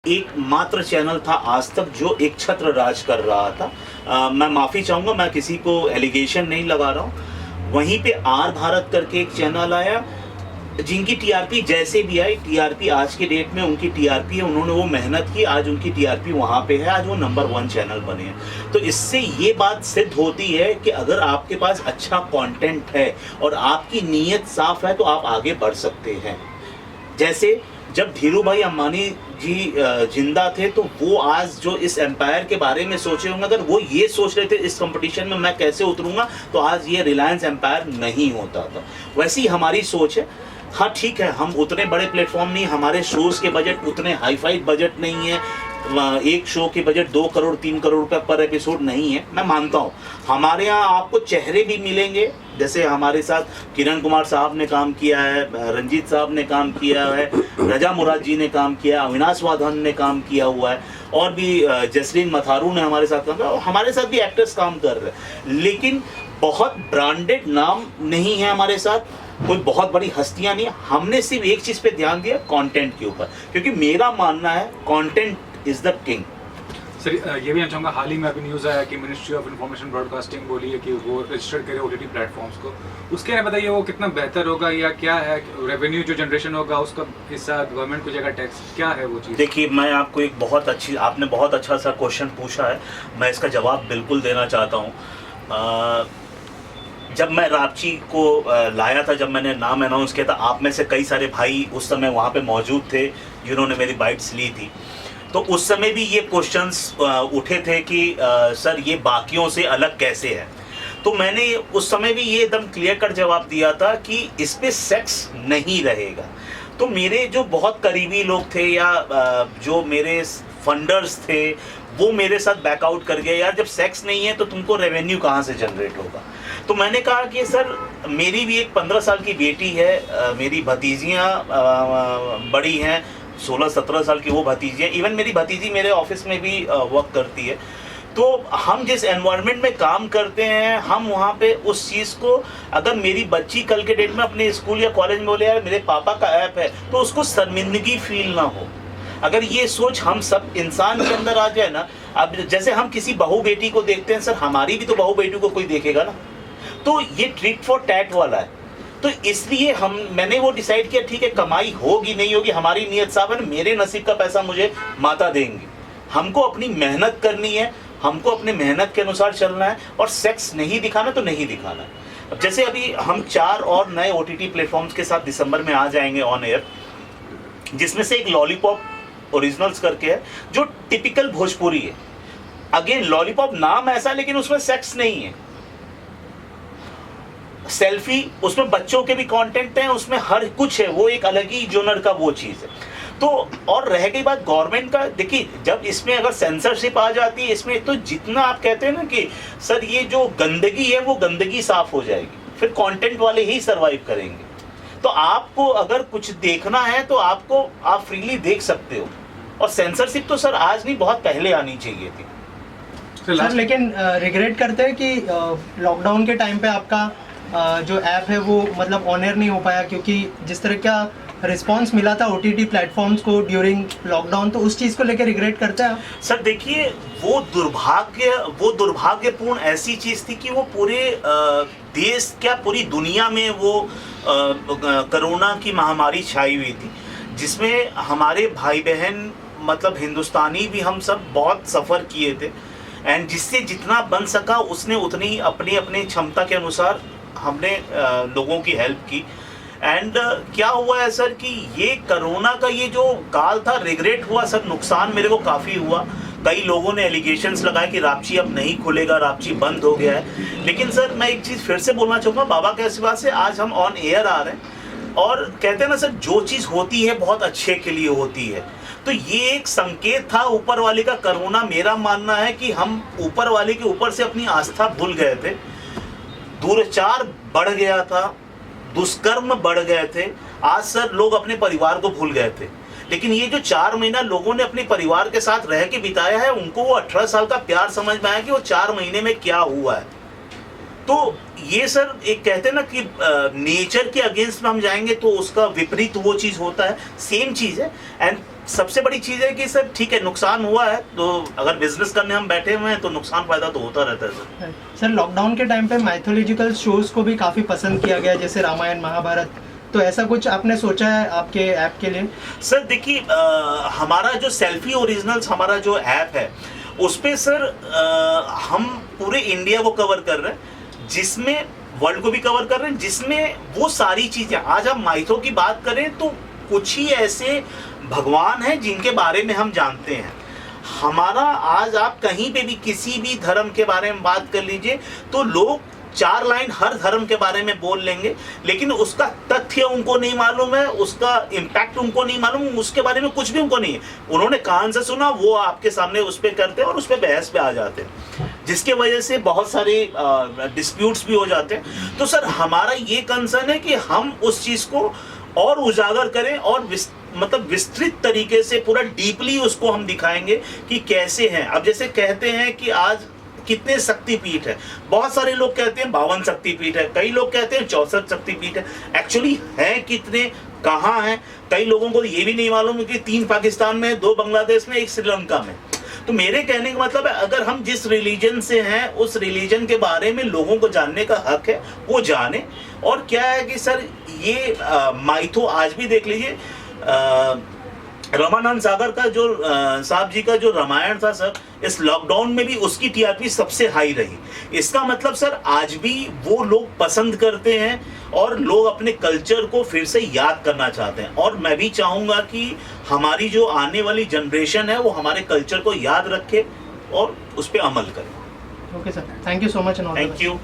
एकमात्र चैनल था आज तक जो एक छत्र राज कर रहा था। मैं माफ़ी चाहूँगा, मैं किसी को एलिगेशन नहीं लगा रहा हूँ। वहीं पे आर भारत करके एक चैनल आया जिनकी टीआरपी जैसे भी आई, टीआरपी आज के डेट में उनकी टीआरपी है, उन्होंने वो मेहनत की, आज उनकी टीआरपी वहाँ पे है, आज वो नंबर 1 चैनल बने हैं। तो इससे ये बात सिद्ध होती है कि अगर आपके पास अच्छा कंटेंट है और आपकी नीयत साफ है तो आप आगे बढ़ सकते हैं। जैसे जब धीरू भाई अंबानी जी जिंदा थे तो वो आज जो इस एम्पायर के बारे में सोचे होंगे, अगर वो ये सोच रहे थे इस कंपटीशन में मैं कैसे उतरूंगा, तो आज ये रिलायंस एम्पायर नहीं होता था। वैसी ही हमारी सोच है। हाँ ठीक है, हम उतने बड़े प्लेटफॉर्म नहीं, हमारे शोज़ के बजट उतने हाईफाई बजट नहीं है, एक शो की बजट 2 करोड़ 3 करोड़ रुपये पर एपिसोड नहीं है, मैं मानता हूँ। हमारे यहाँ आपको चेहरे भी मिलेंगे, जैसे हमारे साथ किरण कुमार साहब ने काम किया है, रंजीत साहब ने काम किया है, रजा मुराद जी ने काम किया, अविनाश वाधवान ने काम किया हुआ है, और भी जसलीन मथारू ने हमारे साथ काम किया, और हमारे साथ भी एक्टर्स काम कर रहे हैं। लेकिन बहुत ब्रांडेड नाम नहीं है हमारे साथ, कोई बहुत बड़ी हस्तियां नहीं। हमने सिर्फ एक चीज़ पे ध्यान दिया, कंटेंट के ऊपर, क्योंकि मेरा मानना है content is the king. Sir ये भी चाहूँगा, हाल ही में अभी न्यूज़ आया कि मिनिस्ट्री ऑफ इंफॉर्मेशन ब्रॉडकास्टिंग बोली है कि वो रजिस्टर करे ओटीटी प्लेटफॉर्म्स को। उसके लिए बताइए वो कितना बेहतर होगा, या क्या है रेवेन्यू जो जनरेशन होगा उसका हिस्सा गवर्नमेंट को जाएगा, टैक्स क्या है वो चीज़? देखिए, मैं आपको एक आपने बहुत अच्छा सा क्वेश्चन पूछा है, मैं इसका जवाब बिल्कुल देना चाहता हूँ। जब मैं रापची को लाया था, जब मैंने नाम अनाउंस किया था, आप में से कई सारे भाई उस समय वहाँ पे मौजूद थे जिन्होंने मेरी बाइट्स ली थी। तो उस समय भी ये क्वेश्चंस उठे थे कि सर ये बाकियों से अलग कैसे है। तो मैंने उस समय भी ये एकदम क्लियर कट जवाब दिया था कि इस पे सेक्स नहीं रहेगा। तो मेरे जो बहुत करीबी लोग थे या जो मेरे फंडर्स थे, वो मेरे साथ बैकआउट कर गए, यार जब सेक्स नहीं है तो तुमको रेवेन्यू कहाँ से जनरेट होगा। तो मैंने कहा कि सर मेरी भी एक 15 साल की बेटी है, मेरी भतीजियाँ बड़ी हैं, 16-17 साल की वो भतीजियाँ, इवन मेरी भतीजी मेरे ऑफिस में भी वर्क करती है। तो हम जिस एनवायरनमेंट में काम करते हैं, हम वहाँ पे उस चीज़ को, अगर मेरी बच्ची कल के डेट में अपने स्कूल या कॉलेज में बोले यार मेरे पापा का ऐप है, तो उसको शर्मिंदगी फील ना हो। अगर ये सोच हम सब इंसान के अंदर आ जाए ना, अब जैसे हम किसी बहू बेटी को देखते हैं, सर हमारी भी तो बहू बेटी को कोई देखेगा ना, तो ये ट्रिट फॉर टैट वाला है। तो इसलिए मैंने वो डिसाइड किया, ठीक है कमाई होगी नहीं होगी, हमारी नीयत साफ है, मेरे नसीब का पैसा मुझे माता देंगी। हमको अपनी मेहनत करनी है, हमको अपने मेहनत के अनुसार चलना है, और सेक्स नहीं दिखाना तो नहीं दिखाना है। अब जैसे अभी हम 4 और नए OTT प्लेटफॉर्म्स के साथ दिसंबर में आ जाएंगे ऑन एयर, जिसमें से एक लॉलीपॉप ओरिजिनल्स करके है जो टिपिकल भोजपुरी है। अगेन लॉलीपॉप नाम ऐसा, लेकिन उसमें सेक्स नहीं है। सेल्फी, उसमें बच्चों के भी कंटेंट हैं, उसमें हर कुछ है, वो एक अलग ही जोनर का वो चीज़ है। तो और रह गई बात गवर्नमेंट का, देखिए जब इसमें अगर सेंसरशिप आ जाती है इसमें, तो जितना आप कहते हैं ना कि सर ये जो गंदगी है वो गंदगी साफ हो जाएगी, फिर कंटेंट वाले ही सरवाइव करेंगे। तो आपको अगर कुछ देखना है तो आप फ्रीली देख सकते हो, और सेंसरशिप तो सर आज नहीं बहुत पहले आनी चाहिए थी सर। लेकिन रिग्रेट करते हैं कि लॉकडाउन के टाइम पे आपका जो ऐप है वो मतलब ऑन एयर नहीं हो पाया, क्योंकि जिस तरह का रिस्पांस मिला था OTT प्लेटफॉर्म्स को ड्यूरिंग लॉकडाउन, तो उस चीज़ को लेकर रिग्रेट करते हैं सर? देखिए वो दुर्भाग्यपूर्ण ऐसी चीज़ थी कि वो पूरे देश, क्या पूरी दुनिया में वो कोरोना की महामारी छाई हुई थी, जिसमें हमारे भाई बहन मतलब हिंदुस्तानी भी हम सब बहुत सफ़र किए थे, एंड जिससे जितना बन सका उसने उतनी अपनी अपनी क्षमता के अनुसार हमने लोगों की हेल्प की। एंड क्या हुआ है सर कि ये कोरोना का ये जो काल था, रिग्रेट हुआ सर, नुकसान मेरे को काफ़ी हुआ। कई लोगों ने एलिगेशंस लगाए कि रापची अब नहीं खुलेगा, रापची बंद हो गया है। लेकिन सर मैं एक चीज़ फिर से बोलना चाहूँगा, बाबा के आशीर्वाद से आज हम ऑन एयर आ रहे हैं, और कहते हैं ना सर जो चीज़ होती है बहुत अच्छे के लिए होती है। तो ये एक संकेत था ऊपर वाले का। कोरोना, मेरा मानना है कि हम ऊपर वाले के ऊपर से अपनी आस्था भूल गए थे, दुराचार बढ़ गया था, दुष्कर्म बढ़ गए थे। आज सर लोग अपने परिवार को भूल गए थे, लेकिन ये जो 4 महीना लोगों ने अपने परिवार के साथ रह के बिताया है, उनको वो 18 साल का प्यार समझ में आया कि वो 4 महीने में क्या हुआ है। तो ये सर एक कहते हैं ना कि नेचर के अगेंस्ट में हम जाएंगे तो उसका विपरीत वो चीज़ होता है, सेम चीज़ है। एंड सबसे बड़ी चीज़ है कि सर ठीक है नुकसान हुआ है, तो अगर बिजनेस करने हम बैठे हुए हैं तो नुकसान फायदा तो होता रहता है सर। सर लॉकडाउन के टाइम पे माइथोलॉजिकल शोज को भी काफ़ी पसंद किया गया, जैसे रामायण महाभारत, तो ऐसा कुछ आपने सोचा है आपके ऐप के लिए? सर देखिए हमारा जो सेल्फी ओरिजिनल्स हमारा जो ऐप है उस पे सर हम पूरे इंडिया को कवर कर रहे हैं, जिसमें वर्ल्ड को भी कवर कर रहे हैं, जिसमें वो सारी चीज़ें, आज हम माइथो की बात करें तो कुछ ही ऐसे भगवान हैं जिनके बारे में हम जानते हैं। हमारा आज आप कहीं पे भी किसी भी धर्म के बारे में बात कर लीजिए तो लोग 4 लाइन हर धर्म के बारे में बोल लेंगे, लेकिन उसका तथ्य उनको नहीं मालूम है, उसका इम्पैक्ट उनको नहीं मालूम, उसके बारे में कुछ भी उनको नहीं है। उन्होंने कान से सुना, वो आपके सामने उस पर करते हैं और उस पर बहस पे आ जाते हैं, जिसके वजह से बहुत सारे डिस्प्यूट्स भी हो जाते हैं। तो सर हमारा ये कंसर्न है कि हम उस चीज़ को और उजागर करें और मतलब विस्तृत तरीके से पूरा डीपली उसको हम दिखाएंगे कि कैसे हैं। अब जैसे कहते हैं कि आज कितने शक्तिपीठ है, बहुत सारे लोग कहते हैं 52 शक्तिपीठ है, कई लोग कहते हैं 64 शक्तिपीठ है। एक्चुअली है कितने, कहाँ हैं, कई लोगों को ये भी नहीं मालूम कि 3 पाकिस्तान में, 2 बांग्लादेश में, 1 श्रीलंका में। तो मेरे कहने का मतलब है अगर हम जिस रिलीजन से हैं उस रिलीजन के बारे में लोगों को जानने का हक है, वो जाने। और क्या है कि सर ये माइथो आज भी देख लीजिए, रमानंद सागर का जो साहब जी का जो रामायण था सर, इस लॉकडाउन में भी उसकी टीआरपी सबसे हाई रही। इसका मतलब सर आज भी वो लोग पसंद करते हैं और लोग अपने कल्चर को फिर से याद करना चाहते हैं। और मैं भी चाहूँगा कि हमारी जो आने वाली जनरेशन है वो हमारे कल्चर को याद रखे और उस पर अमल करे। Okay sir, thank you so much. Thank you.